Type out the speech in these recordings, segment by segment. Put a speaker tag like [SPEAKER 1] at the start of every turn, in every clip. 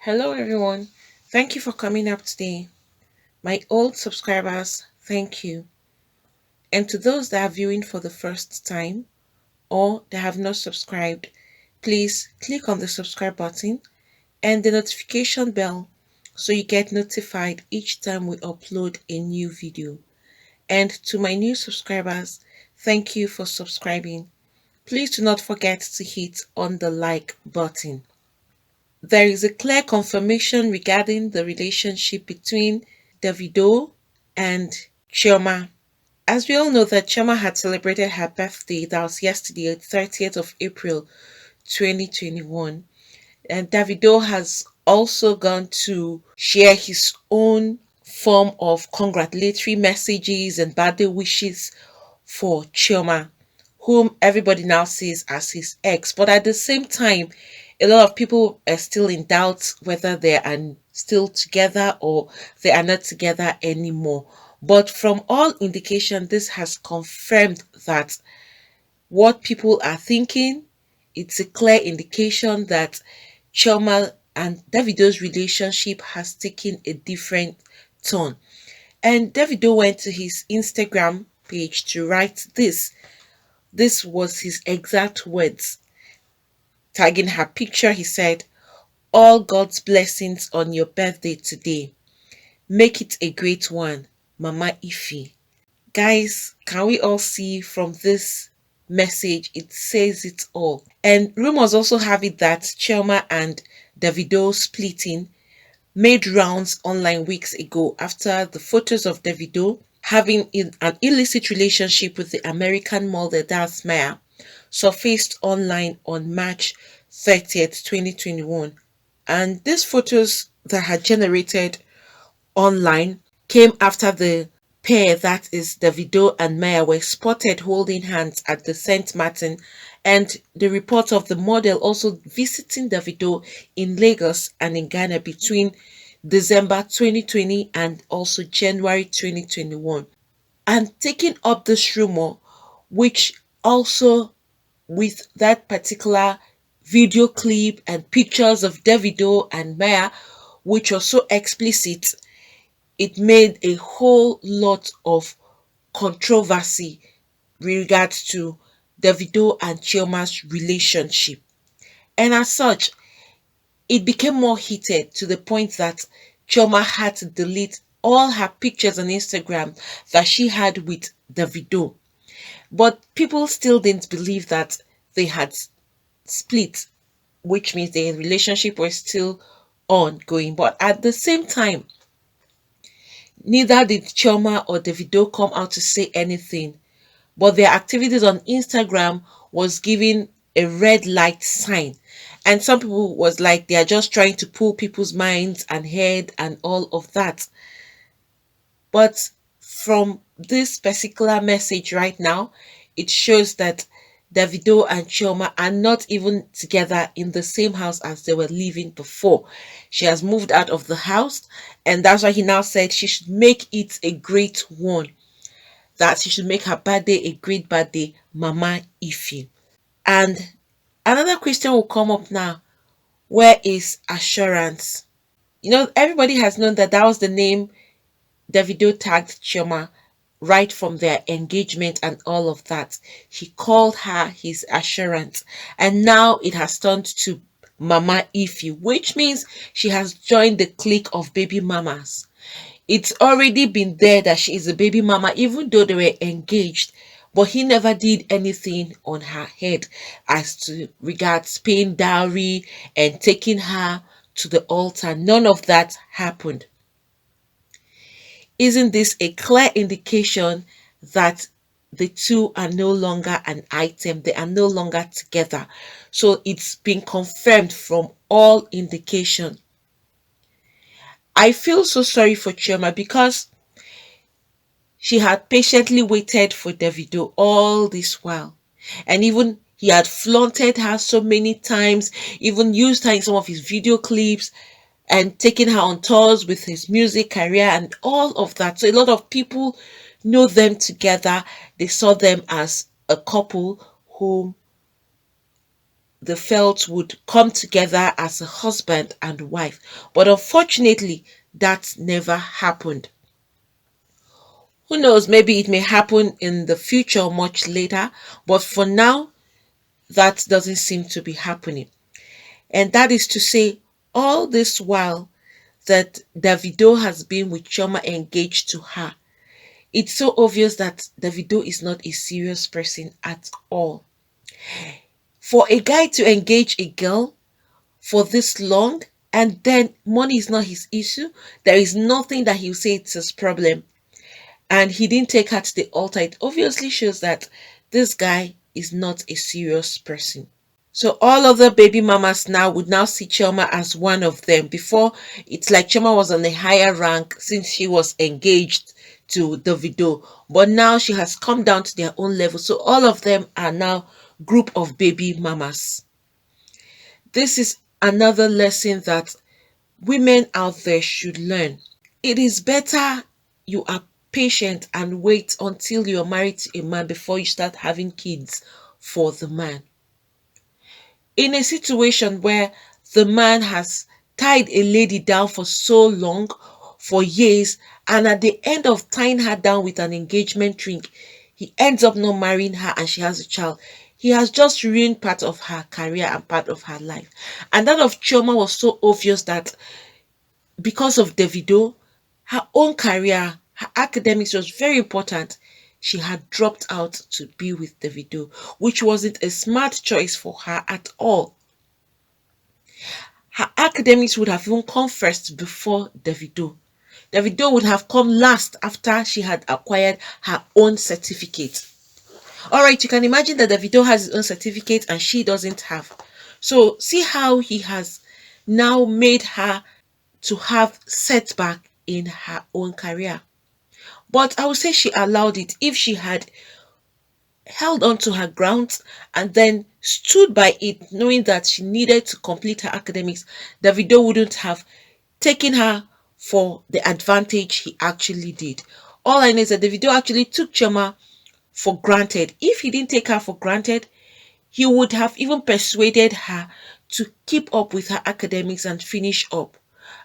[SPEAKER 1] Hello, everyone. Thank you for coming up today. My old subscribers, thank you. And to those that are viewing for the first time or that have not subscribed, please click on the subscribe button and the notification bell so you get notified each time we upload a new video. And to my new subscribers, thank you for subscribing. Please do not forget to hit on the like button. There is a clear confirmation regarding the relationship between Davido and Chioma. As we all know that Chioma had celebrated her birthday, that was yesterday, 30th of April 2021. And Davido has also gone to share his own form of congratulatory messages and birthday wishes for Chioma, whom everybody now sees as his ex. But at the same time, a lot of people are still in doubt whether they are still together or they are not together anymore. But from all indication, this has confirmed that what people are thinking, it's a clear indication that Chioma and Davido's relationship has taken a different turn. And Davido went to his Instagram page to write this. This was his exact words. Tagging her picture, he said, "All God's blessings on your birthday today. Make it a great one, Mama Ify." Guys, can we all see from this message? It says it all. And rumors also have it that Chioma and Davido splitting made rounds online weeks ago after the photos of Davido having an illicit relationship with the American model that's Maya surfaced online on March 30th, 2021. And these photos that had generated online came after the pair, that is Davido and Maya, were spotted holding hands at the St. Martin, and the report of the model also visiting Davido in Lagos and in Ghana between December 2020 and also January 2021. And taking up this rumor, which also with that particular video clip and pictures of Davido and Maya, which was so explicit, it made a whole lot of controversy with regards to Davido and Chioma's relationship. And as such, it became more heated to the point that Chioma had to delete all her pictures on Instagram that she had with Davido. But people still didn't believe that they had split, which means their relationship was still ongoing. But at the same time, neither did Chioma or Davido come out to say anything, but their activities on Instagram was giving a red light sign. And some people was like they are just trying to pull people's minds and head and all of that. But from this particular message right now, it shows that Davido and Chioma are not even together in the same house as they were living before. She has moved out of the house, and that's why he now said she should make it a great one. That she should make her birthday a great birthday, Mama Ify. And another question will come up now. Where is Assurance? Everybody has known that that was the name Davido tagged Chioma right from their engagement and all of that. He called her his Assurance. And now it has turned to Mama Ify, which means she has joined the clique of baby mamas. It's already been there that she is a baby mama, even though they were engaged. But he never did anything on her head as to regards paying dowry and taking her to the altar. None of that happened. Isn't this a clear indication that the two are no longer an item? They are no longer together. So it's been confirmed from all indication. I feel so sorry for Chioma because she had patiently waited for Davido all this while. And even he had flaunted her so many times, even used her in some of his video clips and taken her on tours with his music career and all of that. So a lot of people know them together. They saw them as a couple whom they felt would come together as a husband and wife. But unfortunately, that never happened. Who knows, maybe it may happen in the future much later, but for now, that doesn't seem to be happening. And that is to say, all this while that Davido has been with Chioma engaged to her, it's so obvious that Davido is not a serious person at all. For a guy to engage a girl for this long and then money is not his issue, there is nothing that he'll say it's his problem, and he didn't take her to the altar, it obviously shows that this guy is not a serious person. So all other baby mamas now would now see Chioma as one of them. Before, it's like Chioma was on a higher rank since she was engaged to Davido. But now she has come down to their own level. So all of them are now group of baby mamas. This is another lesson that women out there should learn. It is better you are patient and wait until you're married to a man before you start having kids for the man. In a situation where the man has tied a lady down for so long, for years, and at the end of tying her down with an engagement ring, he ends up not marrying her and she has a child. He has just ruined part of her career and part of her life. And that of Chioma was so obvious that because of Davido, her own career, her academics was very important. She had dropped out to be with Davido, which wasn't a smart choice for her at all. Her academics would have even come first before Davido. Davido would have come last after she had acquired her own certificate. Alright, you can imagine that Davido has his own certificate and she doesn't have. So see how he has now made her to have setback in her own career. But I would say she allowed it. If she had held on to her grounds and then stood by it, knowing that she needed to complete her academics, Davido wouldn't have taken her for the advantage he actually did. All I know is that Davido actually took Chioma for granted. If he didn't take her for granted, he would have even persuaded her to keep up with her academics and finish up.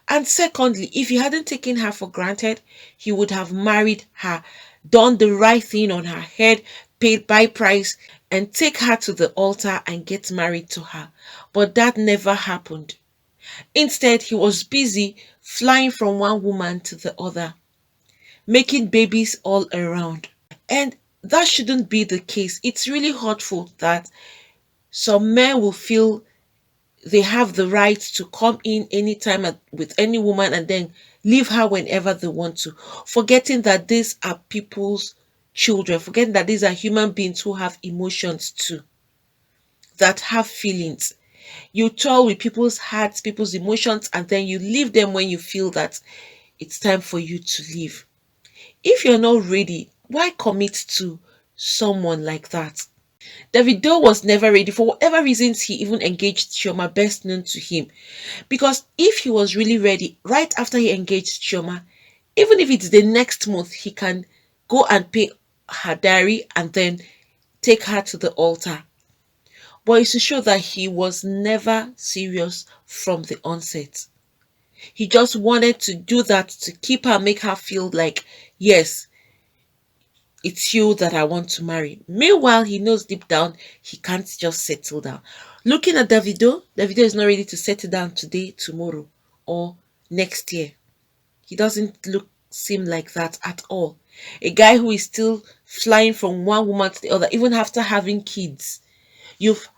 [SPEAKER 1] And secondly, if he hadn't taken her for granted, he would have married her, done the right thing on her head, paid by price, and take her to the altar and get married to her. But that never happened. Instead, he was busy flying from one woman to the other, making babies all around. And that shouldn't be the case. It's really hurtful that some men will feel they have the right to come in anytime with any woman and then leave her whenever they want to, forgetting that these are people's children, forgetting that these are human beings who have emotions too, that have feelings. You toy with people's hearts, people's emotions, and then you leave them when you feel that it's time for you to leave. If you're not ready, why commit to someone like that? Davido was never ready for whatever reasons he even engaged Chioma, best known to him. Because if he was really ready, right after he engaged Chioma, even if it's the next month, he can go and pay her dowry and then take her to the altar. But it's to show that he was never serious from the onset. He just wanted to do that to keep her, make her feel like, yes, it's you that I want to marry. Meanwhile, he knows deep down he can't just settle down. Looking at Davido, Davido is not ready to settle down today, tomorrow, or next year. He doesn't seem like that at all. A guy who is still flying from one woman to the other, even after having kids. You've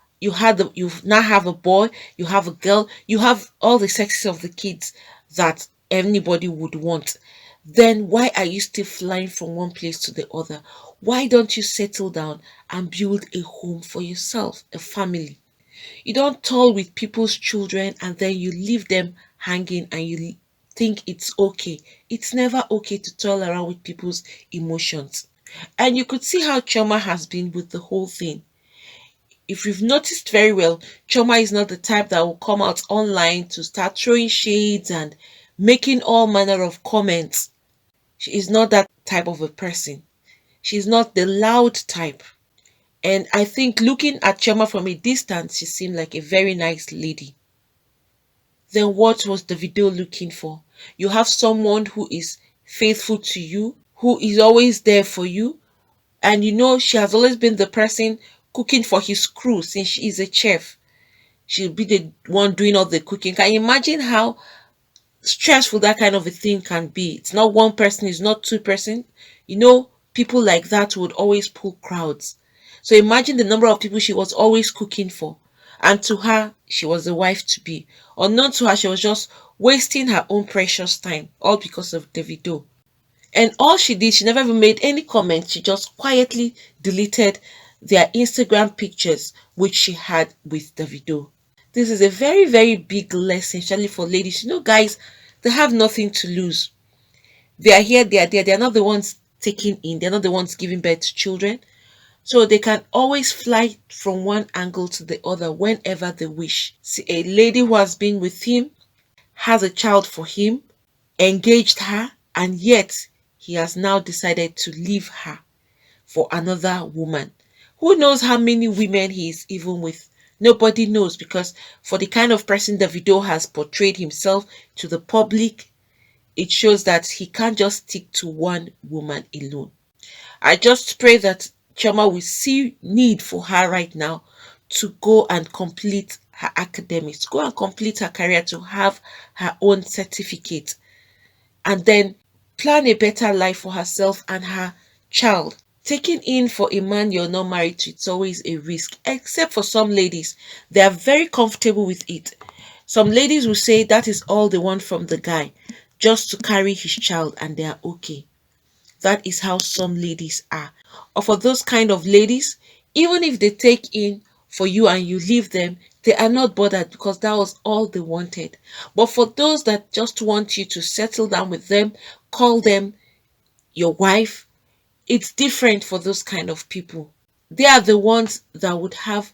[SPEAKER 1] now have a boy, you have a girl, you have all the sexes of the kids that anybody would want. Then why are you still flying from one place to the other? Why don't you settle down and build a home for yourself, a family? You don't toy with people's children and then you leave them hanging and you think it's okay. It's never okay to toy around with people's emotions. And you could see how Chioma has been with the whole thing. If you've noticed very well, Chioma is not the type that will come out online to start throwing shades and making all manner of comments. She is not that type of a person. She's not the loud type. And I think looking at Chioma from a distance, she seemed like a very nice lady. Then what was Davido looking for? You have someone who is faithful to you, who is always there for you, and you know she has always been the person cooking for his crew since she is a chef. She'll be the one doing all the cooking. Can you imagine how stressful that kind of a thing can be? It's not one person, it's not two-person. You know, people like that would always pull crowds. So imagine the number of people she was always cooking for. And to her, she was the wife to be. Unknown to her, she was just wasting her own precious time, all because of Davido. And all she did, she never even made any comments. She just quietly deleted their Instagram pictures, which she had with Davido. This is a very, very big lesson, especially for ladies. You know, guys, they have nothing to lose. They are here, they are there. They are not the ones taking in, they're not the ones giving birth to children. So they can always fly from one angle to the other whenever they wish. See, a lady who has been with him, has a child for him, engaged her, and yet he has now decided to leave her for another woman. Who knows how many women he is even with? Nobody knows, because for the kind of person Davido has portrayed himself to the public, it shows that he can't just stick to one woman alone. I just pray that Chioma will see need for her right now to go and complete her academics, go and complete her career, to have her own certificate, and then plan a better life for herself and her child. Taking in for a man you're not married to, it's always a risk, except for some ladies. They are very comfortable with it. Some ladies will say that is all they want from the guy, just to carry his child, and they are okay. That is how some ladies are. Or for those kind of ladies, even if they take in for you and you leave them, they are not bothered because that was all they wanted. But for those that just want you to settle down with them, call them your wife, it's different for those kind of people. They are the ones that would have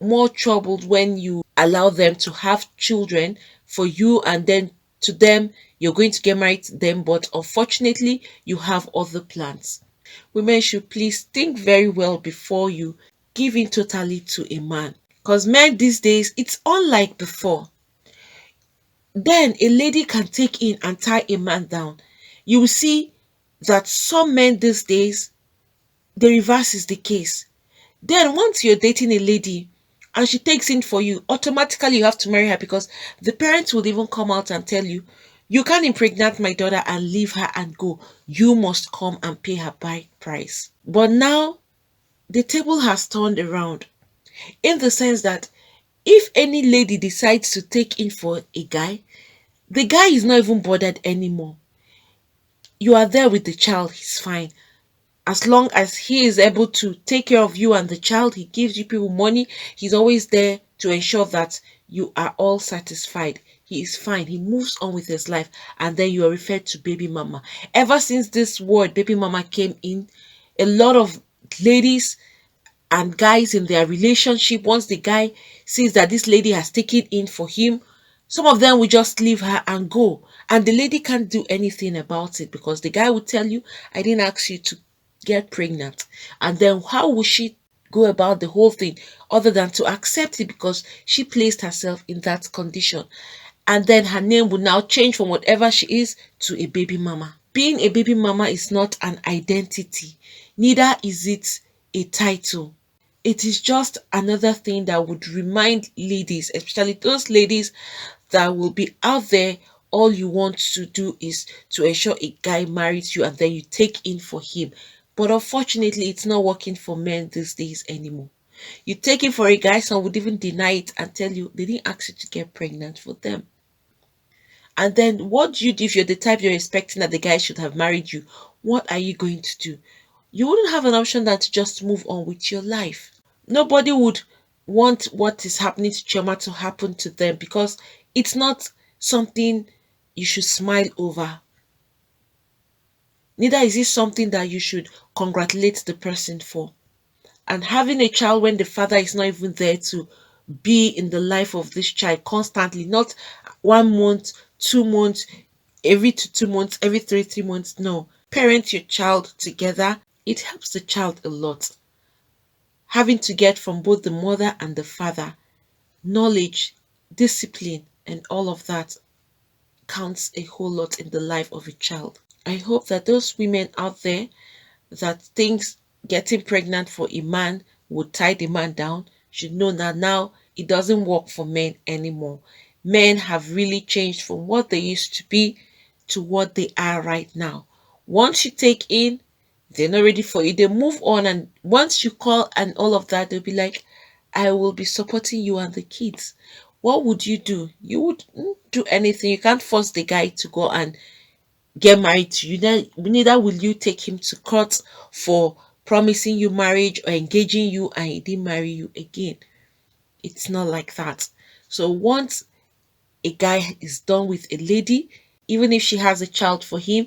[SPEAKER 1] more trouble when you allow them to have children for you, and then to them you're going to get married to them, but unfortunately you have other plans. Women should please think very well before you give in totally to a man, because men these days, it's unlike before. Then a lady can take in and tie a man down. You will see that some men these days, the reverse is the case. Then once you're dating a lady and she takes in for you, automatically you have to marry her, because the parents will even come out and tell you, you can't impregnate my daughter and leave her and go. You must come and pay her bride price. But now the table has turned around, in the sense that if any lady decides to take in for a guy, the guy is not even bothered anymore. You are there with the child, he's fine. As long as he is able to take care of you and the child, he gives you people money, he's always there to ensure that you are all satisfied. He is fine, he moves on with his life, and then you are referred to baby mama. Ever since this word baby mama came in, a lot of ladies and guys in their relationship, once the guy sees that this lady has taken in for him, some of them will just leave her and go, and the lady can't do anything about it, because the guy will tell you, I didn't ask you to get pregnant. And then how will she go about the whole thing other than to accept it, because she placed herself in that condition? And then her name will now change from whatever she is to a baby mama. Being a baby mama is not an identity, neither is it a title. It is just another thing that would remind ladies, especially those ladies that will be out there, all you want to do is to ensure a guy marries you and then you take in for him. But unfortunately, it's not working for men these days anymore. You take in for a guy, some would even deny it and tell you they didn't ask you to get pregnant for them. And then what do you do if you're the type you're expecting that the guy should have married you? What are you going to do? You wouldn't have an option than to just move on with your life. Nobody would want what is happening to Chioma to happen to them, because it's not something you should smile over. Neither is it something that you should congratulate the person for. And having a child when the father is not even there to be in the life of this child constantly, not 1 month, 2 months, every 2 months, every 3 months. No. Parent your child together. It helps the child a lot. having to get from both the mother and the father knowledge, discipline, and all of that counts a whole lot in the life of a child. I hope that those women out there that thinks getting pregnant for a man would tie the man down should know that now it doesn't work for men anymore. Men have really changed from what they used to be to what they are right now. Once you take in, they're not ready for you. They move on, and once you call and all of that, they'll be like, I will be supporting you and the kids. What would you do? You would do anything. You can't force the guy to go and get married to you. Neither will you take him to court for promising you marriage or engaging you and he didn't marry you again. It's not like that. So once a guy is done with a lady, even if she has a child for him,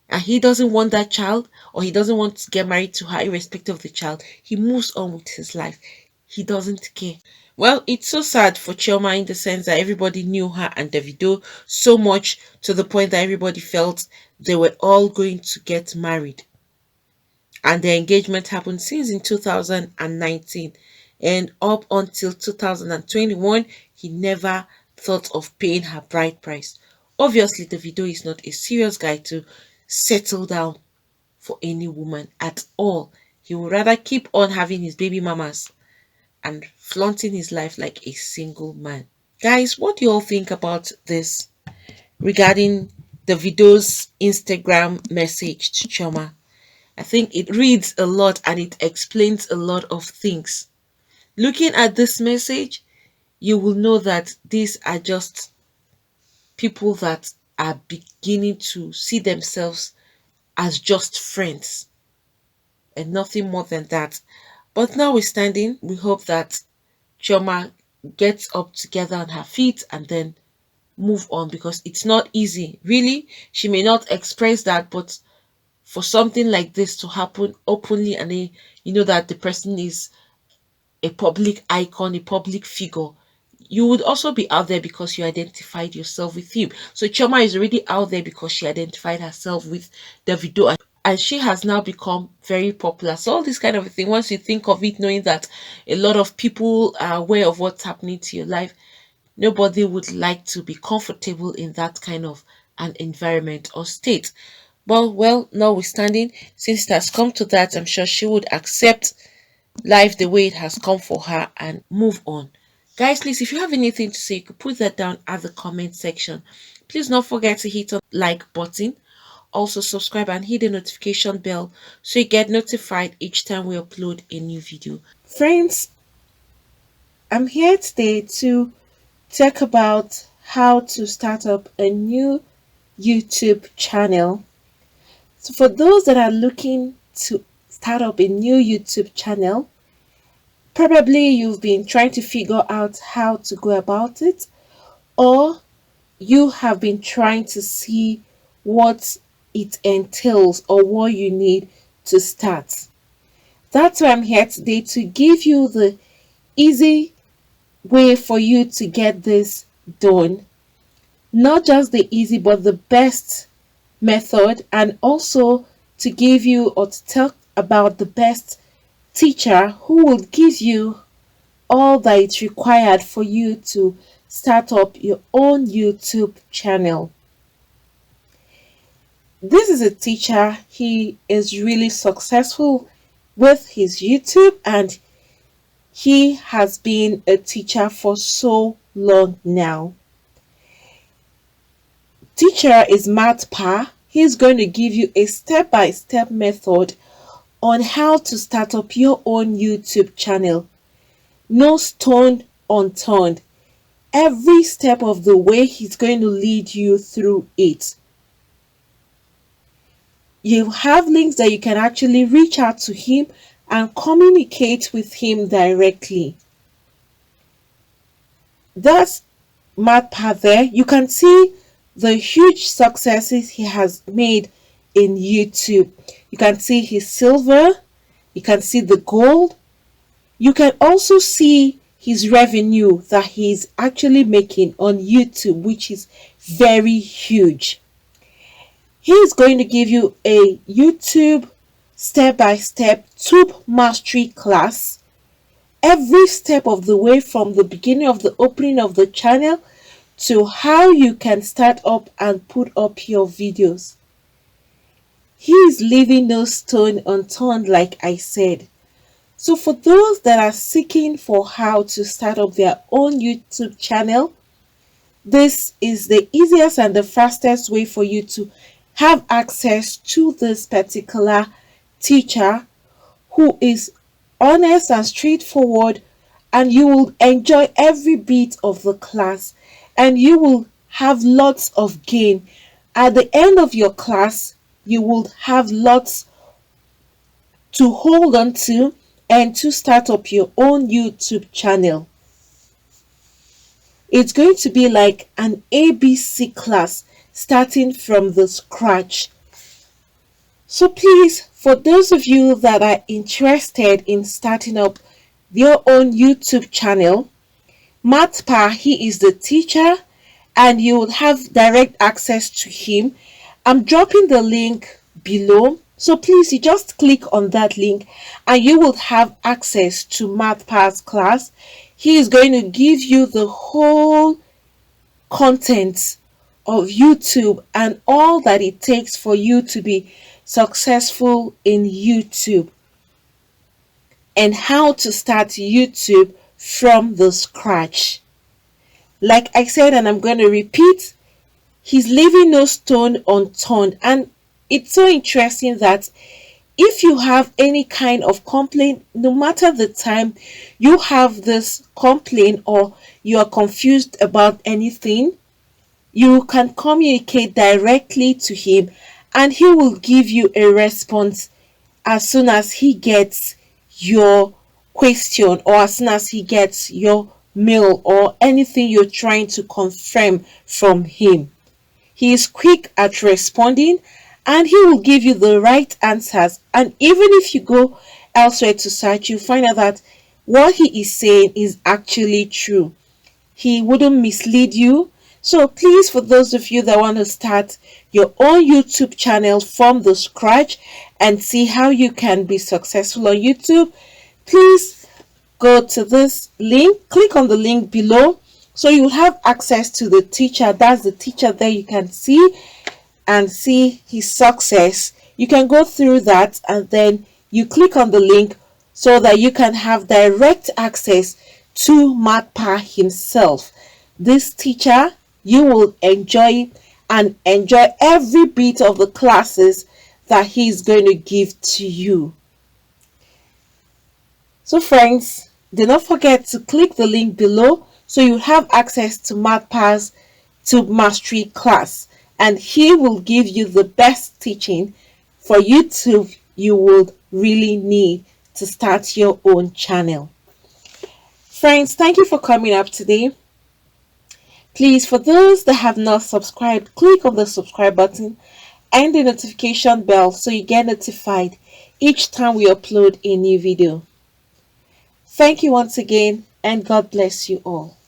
[SPEAKER 1] and he doesn't want that child or he doesn't want to get married to her irrespective of the child, he moves on with his life. He doesn't care. Well, it's so sad for Chioma in the sense that everybody knew her and Davido so much to the point that everybody felt they were all going to get married. And the engagement happened since in 2019. And up until 2021, he never thought of paying her bride price. Obviously, Davido is not a serious guy to settle down for any woman at all. He would rather keep on having his baby mamas and flaunting his life like a single man. Guys, what do you all think about this regarding Davido's Instagram message to Chioma? I think it reads a lot and it explains a lot of things. Looking at this message, you will know that these are just people that are beginning to see themselves as just friends and nothing more than that. But notwithstanding, we hope that Chioma gets up together on her feet and then move on, because it's not easy. Really, she may not express that, but for something like this to happen openly, and you know that the person is a public icon, a public figure, you would also be out there because you identified yourself with him. So Chioma is already out there because she identified herself with Davido, and she has now become very popular. So all this kind of thing, once you think of it, knowing that a lot of people are aware of what's happening to your life, nobody would like to be comfortable in that kind of an environment or state. But well, notwithstanding, since it has come to that, I'm sure she would accept life the way it has come for her and move on. Guys, please, if you have anything to say, you could put that down at the comment section. Please don't forget to hit on the like button. Also subscribe and hit the notification bell so you get notified each time we upload a new video. Friends, I'm here today to talk about how to start up a new YouTube channel. So for those that are looking to start up a new YouTube channel, probably you've been trying to figure out how to go about it, or you have been trying to see what it entails or what you need to start. That's why I'm here today, to give you the easy way for you to get this done. Not just the easy, but the best method, and also to give you or to talk about the best teacher who will give you all that is required for you to start up your own YouTube channel. This is a teacher. He is really successful with his YouTube, and he has been a teacher for so long now. Teacher is Matt Pa. He's going to give you a step-by-step method on how to start up your own YouTube channel. No stone unturned. Every step of the way, he's going to lead you through it. You have links that you can actually reach out to him and communicate with him directly. That's Matt Pa there. You can see the huge successes he has made in YouTube. You can see his silver, you can see the gold, you can also see his revenue that he's actually making on YouTube, which is very huge. He's going to give you a YouTube step-by-step tube mastery class every step of the way, from the beginning of the opening of the channel to how you can start up and put up your videos. He is leaving no stone unturned, like I said. So for those that are seeking for how to start up their own YouTube channel, this is the easiest and the fastest way for you to have access to this particular teacher who is honest and straightforward, and you will enjoy every bit of the class and you will have lots of gain. At the end of your class, you will have lots to hold on to and to start up your own YouTube channel. It's going to be like an ABC class starting from the scratch. So please, for those of you that are interested in starting up your own YouTube channel, Matpa, he is the teacher and you will have direct access to him. I'm dropping the link below. So please, you just click on that link and you will have access to Matpa's class. He is going to give you the whole content of YouTube and all that it takes for you to be successful in YouTube and how to start YouTube from the scratch. Like I said, and I'm going to repeat, he's leaving no stone unturned. And it's so interesting that if you have any kind of complaint, no matter the time you have this complaint or you are confused about anything, you can communicate directly to him and he will give you a response as soon as he gets your question or as soon as he gets your mail or anything you're trying to confirm from him. He is quick at responding and he will give you the right answers. And even if you go elsewhere to search, you find out that what he is saying is actually true. He wouldn't mislead you. So please, for those of you that want to start your own YouTube channel from the scratch and see how you can be successful on YouTube, please go to this link, click on the link below so you'll have access to the teacher. That's the teacher there you can see and see his success. You can go through that and then you click on the link so that you can have direct access to Matpa himself. This teacher, you will enjoy and enjoy every bit of the classes that he's going to give to you. So friends, do not forget to click the link below so you have access to Matpa's Tube Mastery class, and he will give you the best teaching for YouTube you would really need to start your own channel. Friends, thank you for coming up today. Please, for those that have not subscribed, click on the subscribe button and the notification bell so you get notified each time we upload a new video. Thank you once again, and God bless you all.